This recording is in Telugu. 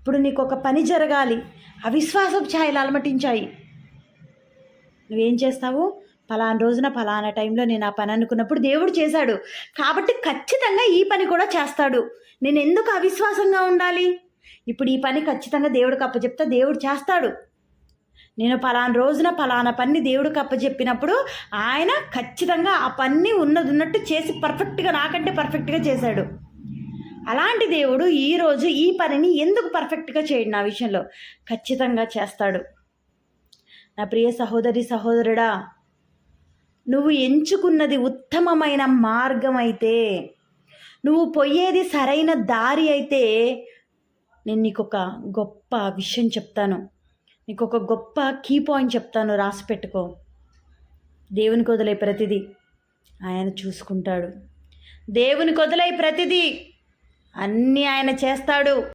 ఇప్పుడు నీకు ఒక పని జరగాలి, అవిశ్వాసపు ఛాయలు అలమటించాయి. నువ్వేం చేస్తావు? ఫలానా రోజున ఫలానా టైంలో నేను ఆ పని అనుకున్నప్పుడు దేవుడు చేశాడు కాబట్టి ఖచ్చితంగా ఈ పని కూడా చేస్తాడు. నేను ఎందుకు అవిశ్వాసంగా ఉండాలి? ఇప్పుడు ఈ పని ఖచ్చితంగా దేవుడికి అప్పచెప్తా, దేవుడు చేస్తాడు. నేను ఫలానా రోజున ఫలానా పని దేవుడికి అప్పచెప్పినప్పుడు ఆయన ఖచ్చితంగా ఆ పని ఉన్నట్టు చేసి పర్ఫెక్ట్గా, నాకంటే పర్ఫెక్ట్గా చేశాడు. అలాంటి దేవుడు ఈరోజు ఈ పనిని ఎందుకు పర్ఫెక్ట్గా చేయడు? నా విషయంలో ఖచ్చితంగా చేస్తాడు. నా ప్రియ సహోదరి సహోదరుడా, నువ్వు ఎంచుకున్నది ఉత్తమమైన మార్గం అయితే, నువ్వు పోయేది సరైన దారి అయితే, నేను నీకు ఒక గొప్ప విషయం చెప్తాను, నీకు ఒక గొప్ప కీ పాయింట్ చెప్తాను, రాసి పెట్టుకో. దేవునికి వదిలే ప్రతిదీ ఆయన చూసుకుంటాడు. దేవునికి వదిలే ప్రతిదీ అన్నీ ఆయన చేస్తాడు.